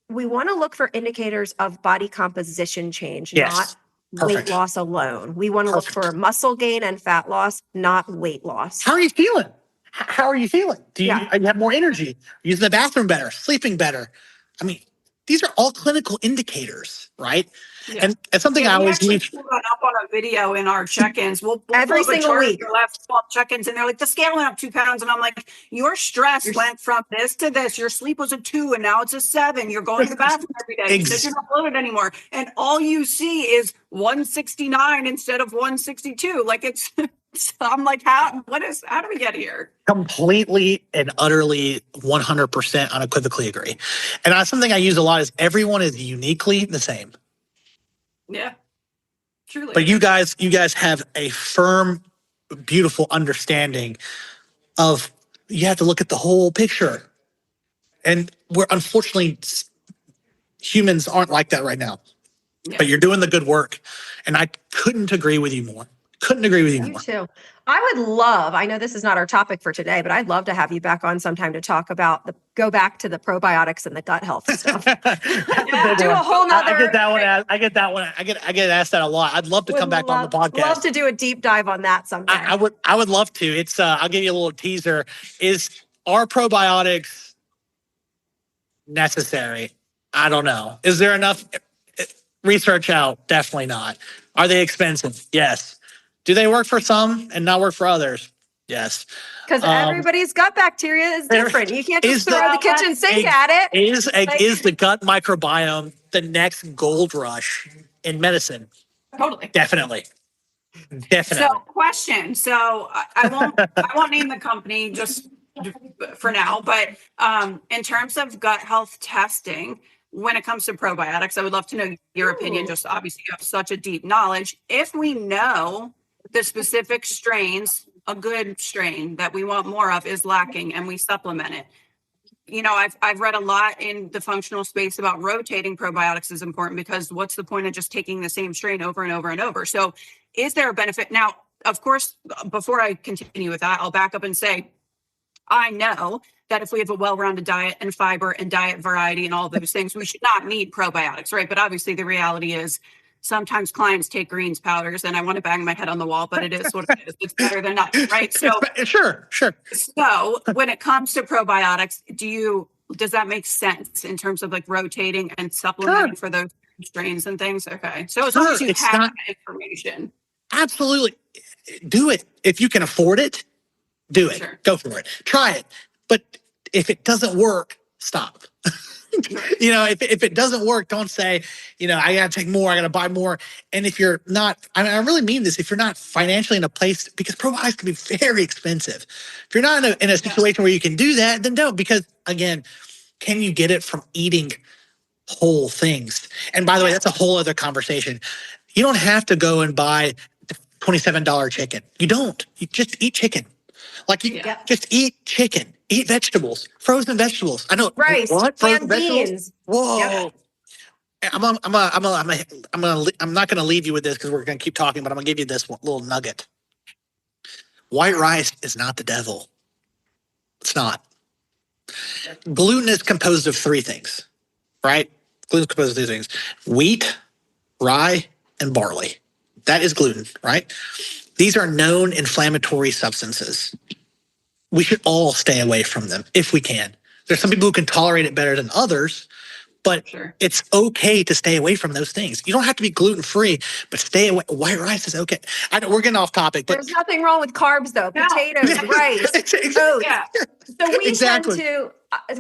we want to look for indicators of body composition change, Yes. not weight loss alone. We want to look for muscle gain and fat loss, not weight loss. How are you feeling? How are you feeling? Do you, you have more energy? Using the bathroom better? Sleeping better? I mean, these are all clinical indicators, right? Yeah. And it's something I always pull leave. that up on a video in our check-ins. We'll Every pull up a single chart week. of the last 12 check-ins, and they're like, the scale went up 2 pounds, and I'm like, your stress went from this to this. Your sleep was a 2, and now it's a 7. You're going to the bathroom every day because you're not bloated anymore, and all you see is 169 instead of 162. Like it's. I'm like, how do we get here? Completely and utterly 100% unequivocally agree. And that's something I use a lot is everyone is uniquely the same. Yeah, truly. But you guys have a firm, beautiful understanding of you have to look at the whole picture. And we're unfortunately humans aren't like that right now. Yeah. But you're doing the good work. And I couldn't agree with you more. Couldn't agree with you more. You too. I would love, I know this is not our topic for today, but I'd love to have you back on sometime to talk about go back to the probiotics and the gut health stuff. Do a whole nother. I get that one. I get asked that a lot. I'd love to come back on the podcast. Love to do a deep dive on that sometime. I would love to. It's I'll give you a little teaser. Are probiotics necessary? I don't know. Is there enough research out? Definitely not. Are they expensive? Yes. Do they work for some and not work for others? Yes. Because everybody's gut bacteria is different. You can't just throw the kitchen sink at it. Is the gut microbiome the next gold rush in medicine? Totally. Definitely. So, question. So, I won't name the company just for now, but in terms of gut health testing, when it comes to probiotics, I would love to know your opinion. Just obviously, you have such a deep knowledge. If we know the specific strains, a good strain that we want more of is lacking and we supplement it. You know, I've read a lot in the functional space about rotating probiotics is important because what's the point of just taking the same strain over and over and over? So is there a benefit? Now, of course, before I continue with that, I'll back up and say, I know that if we have a well-rounded diet and fiber and diet variety and all those things, we should not need probiotics, right? But obviously the reality is sometimes clients take greens powders and I want to bang my head on the wall, but it is what it is. It's better than nothing, right? So sure. So when it comes to probiotics, does that make sense in terms of like rotating and supplementing for those strains and things? Okay. So as long as you have that information. Absolutely. Do it. If you can afford it, do it. Sure. Go for it. Try it. But if it doesn't work, stop. You know, if it doesn't work, don't say, you know, I got to take more, I got to buy more. And if you're not, I really mean this, if you're not financially in a place, because probiotics can be very expensive. If you're not in a situation where you can do that, then don't. Because again, can you get it from eating whole things? And by the way, that's a whole other conversation. You don't have to go and buy the $27 chicken. You don't. You just eat chicken. Like you just eat chicken, eat vegetables, frozen vegetables. I know rice, what frozen vegetables. Beans. Whoa! Yep. I'm not gonna leave you with this because we're gonna keep talking, but I'm gonna give you this little nugget. White rice is not the devil. It's not. Gluten is composed of 3 things, right? Gluten is composed of 3 things: wheat, rye, and barley. That is gluten, right? These are known inflammatory substances. We should all stay away from them if we can. There's some people who can tolerate it better than others, but it's okay to stay away from those things. You don't have to be gluten-free, but stay away. White rice is okay. We're getting off topic, but there's nothing wrong with carbs though. Potatoes, rice, oats. So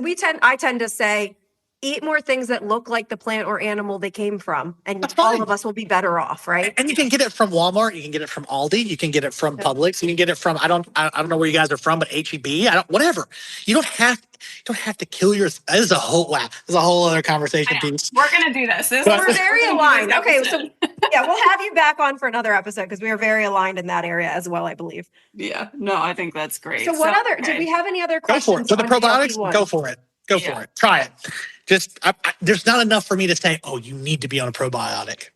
we I tend to say eat more things that look like the plant or animal they came from, and That's all fine. of us will be better off, right? And you can get it from Walmart. You can get it from Aldi. You can get it from Yeah. Publix. You can get it from I don't know where you guys are from, but HEB. Whatever. You don't have to kill your. This is a whole other conversation I know. piece. We're gonna do this. But- We're very we're gonna do aligned. this Okay, so episode. yeah, we'll have you back on for another episode because we are very aligned in that area as well, I believe. Yeah, no, I think that's great. So what other? okay. Did we have any other Go for it. questions? For the on probiotics, GLP-1? go for it. Go Yeah. for it. Try it. Just there's not enough for me to say, oh, you need to be on a probiotic.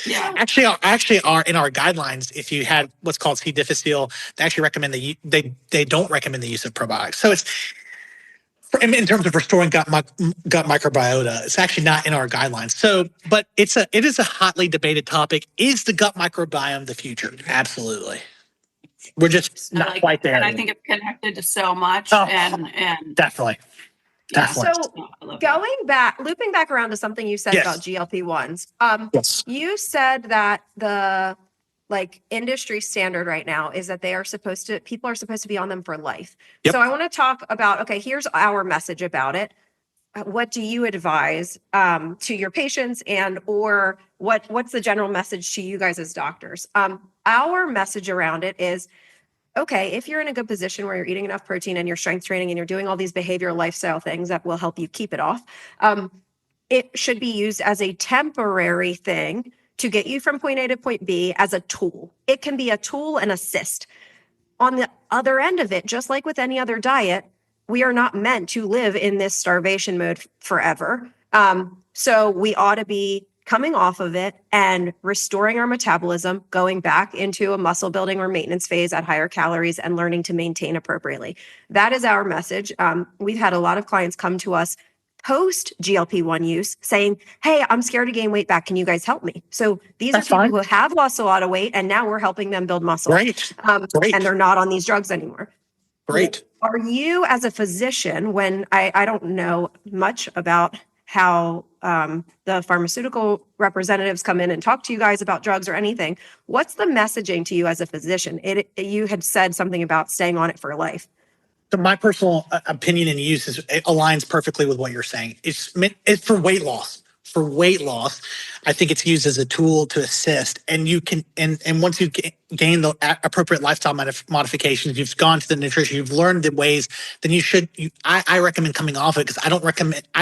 Yeah. Actually, are in our guidelines. If you had what's called C. difficile, they actually recommend they don't recommend the use of probiotics. So it's in terms of restoring gut microbiota, it's actually not in our guidelines. So, but it is a hotly debated topic. Is the gut microbiome the future? Absolutely. We're just I not like quite it. there. And I think it's connected to so much. Oh. And Definitely. yeah. Definitely. So I love that. looping back around to something you said Yes. about GLP-1s. Yes. You said that the industry standard right now is that people are supposed to be on them for life. Yep. So I want to talk about, okay, here's our message about it. What do you advise to your patients, and or what's the general message to you guys as doctors? Our message around it is, okay, if you're in a good position where you're eating enough protein and you're strength training and you're doing all these behavioral lifestyle things that will help you keep it off, it should be used as a temporary thing to get you from point A to point B as a tool. It can be a tool and assist. On the other end of it, just like with any other diet, we are not meant to live in this starvation mode forever. So we ought to be coming off of it and restoring our metabolism, going back into a muscle building or maintenance phase at higher calories and learning to maintain appropriately. That is our message. We've had a lot of clients come to us post GLP-1 use saying, hey, I'm scared to gain weight back. Can you guys help me? So these That's are people fine. who have lost a lot of weight and now we're helping them build muscle. Great. Great. And they're not on these drugs anymore. Great. Are you, as a physician, when I don't know much about how the pharmaceutical representatives come in and talk to you guys about drugs or anything, what's the messaging to you as a physician? You had said something about staying on it for life. So my personal opinion and use it aligns perfectly with what you're saying. It's for weight loss. For weight loss, I think it's used as a tool to assist. And you can, and once you gain the appropriate lifestyle modifications, you've gone to the nutrition, you've learned the ways, then I recommend coming off it because I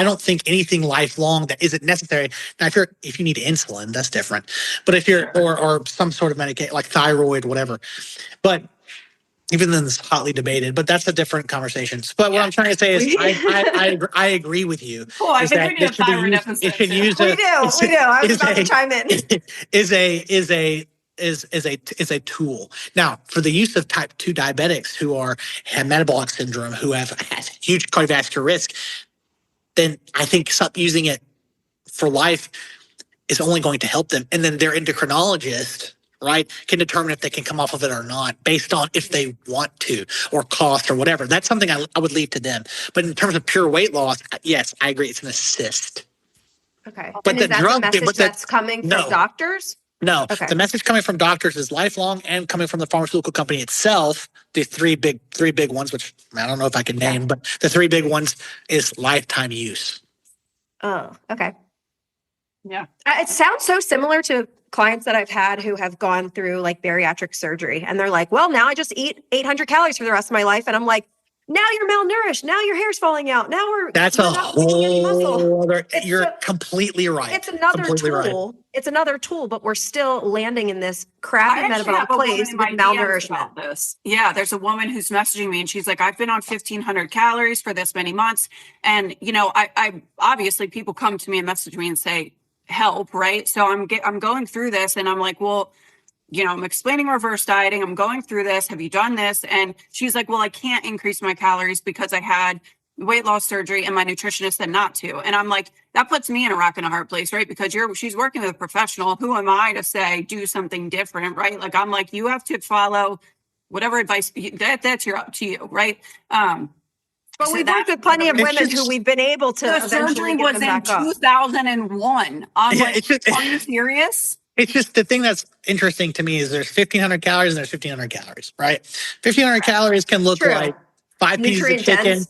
don't think anything lifelong that isn't necessary. Now, if you need insulin, that's different. But if you're, or some sort of medication like thyroid, whatever. But even then it's hotly debated, but that's a different conversation. But what I'm trying to say is I agree with you. Cool. I is think that we need a it should be thyroid used- episode. it should too. use We a- do. I was about to chime in. is a tool. Now, for the use of type 2 diabetics who have metabolic syndrome, who has huge cardiovascular risk, then I think using it for life is only going to help them. And then their endocrinologist, right, can determine if they can come off of it or not based on if they want to or cost or whatever. That's something I would leave to them. But in terms of pure weight loss, yes, I agree. It's an assist. Okay. But And the is that drug- the message but the- that's coming from no. doctors? No, Okay. the message coming from doctors is lifelong and coming from the pharmaceutical company itself. The three big ones, which I don't know if I can name, but the three big ones is lifetime use. Oh, okay. Yeah. It sounds so similar to clients that I've had who have gone through like bariatric surgery and they're like, well, now I just eat 800 calories for the rest of my life. And I'm like, now you're malnourished. Now your hair's falling out. Now That's we're a not losing any muscle. whole other. It's You're so- completely right. It's another Completely right. tool. It's another tool, but we're still landing in this I crappy actually metabolic have a woman place in with my DMs malnourishment. about this. Yeah, there's a woman who's messaging me and she's like, I've been on 1,500 calories for this many months. And, I obviously people come to me and message me and say, help, right? So I'm going through this and I'm like, well, I'm explaining reverse dieting. I'm going through this. Have you done this? And she's like, well, I can't increase my calories because I had weight loss surgery and my nutritionist said not to. And I'm like, that puts me in a rock and a hard place, right? Because she's working with a professional. Who am I to say, do something different, right? Like, I'm like, you have to follow whatever advice that's up to you, right? But So we've that- worked with plenty of It's women just- who we've been able to The eventually surgery get was them in back up. 2001. I'm Yeah, like, it's just- are you serious? It's just the thing that's interesting to me is there's 1,500 calories and there's 1,500 calories, right? 1,500 calories can look True. like 5 pieces of Nutrient chicken. dense.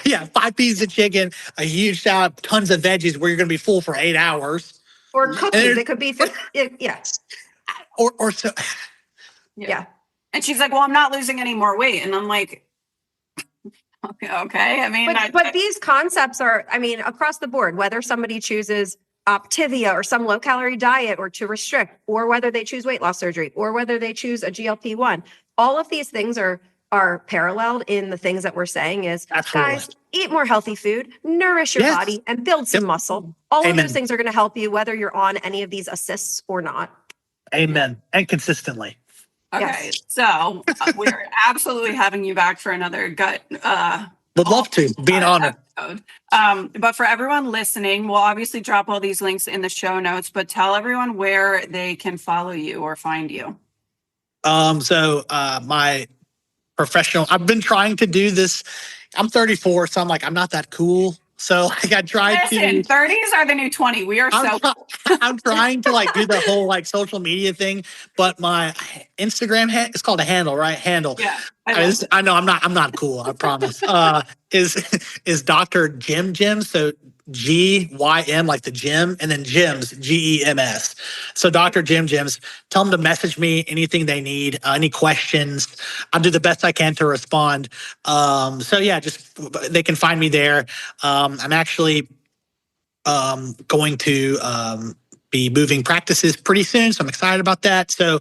Yeah, 5 pieces of chicken, a huge salad, tons of veggies where you're going to be full for 8 hours. Or cookies. there's- It could be, yeah, Or so. yeah. And she's like, well, I'm not losing any more weight. And I'm like, okay. I mean, But these concepts are, I mean, across the board, whether somebody chooses Optivia or some low calorie diet or to restrict, or whether they choose weight loss surgery, or whether they choose a GLP-1, all of these things are paralleled in the things that we're saying is, Absolutely. guys, eat more healthy food, nourish your Yes. body, and build some Yep. muscle. All of Amen. those things are going to help you, whether you're on any of these assists or not. Amen. And consistently. okay. Yes. So we're absolutely having you back for another gut. Would love to. Be an honor. Episode. But for everyone listening, we'll obviously drop all these links in the show notes, but tell everyone where they can follow you or find you. So my professional, I've been trying to do this. I'm 34, so I'm like, I'm not that cool. So like I tried Listen, to 30s are the new 20. We are I'm trying to like do the whole like social media thing, but my Instagram it's called a handle, right? Handle. Yeah. I know I'm not cool, I promise. Is Dr. Jim, so GYM, like the gym, and then Gyms, GEMS. So Dr. Jim's, tell them to message me anything they need, any questions. I'll do the best I can to respond. So yeah, just they can find me there. I'm actually going to be moving practices pretty soon, so I'm excited about that. So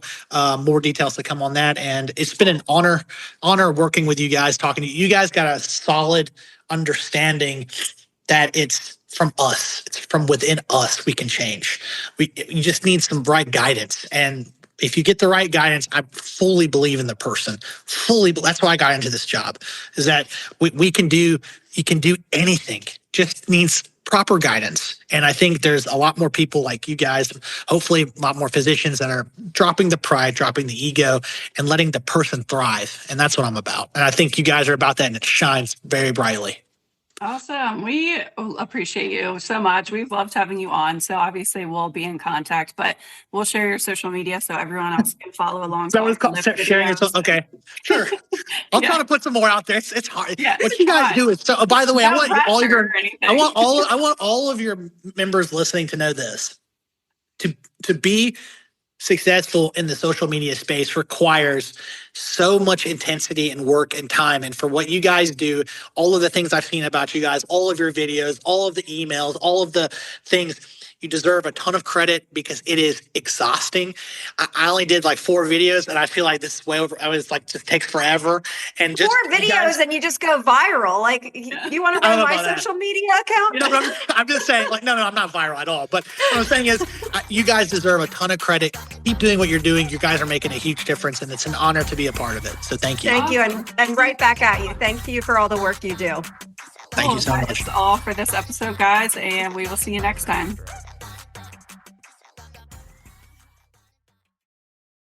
more details to come on that. And it's been an honor working with you guys, talking to you. You guys got a solid understanding that it's from us. It's from within us we can change. You just need some right guidance. And if you get the right guidance, I fully believe in the person. That's why I got into this job, is that you can do anything. Just needs proper guidance. And I think there's a lot more people like you guys, hopefully a lot more physicians that are dropping the pride, dropping the ego, and letting the person thrive. And that's what I'm about. And I think you guys are about that, and it shines very brightly. Awesome. We appreciate you so much. We've loved having you on. So obviously we'll be in contact, but we'll share your social media so everyone else can follow along. So it's called sharing your okay. Sure. I'll try to put some more out there. It's hard. Yeah, what you guys do is so by the way, no I want all of your members listening to know this. To be successful in the social media space requires so much intensity and work and time. And for what you guys do, all of the things I've seen about you guys, all of your videos, all of the emails, all of the things, you deserve a ton of credit because it is exhausting. I only did like 4 videos and I feel like this is way over. I was like, just takes forever. And just 4 videos and you just go viral. Like you want to run my social media account? You know, but I'm just saying, like, no, I'm not viral at all. But what I'm saying is, you guys deserve a ton of credit. Keep doing what you're doing. You guys are making a huge difference, and it's an honor to be a part of it. So thank you. Thank you, and right back at you. Thank you for all the work you do. Thank you so much. That's all for this episode, guys, and we will see you next time.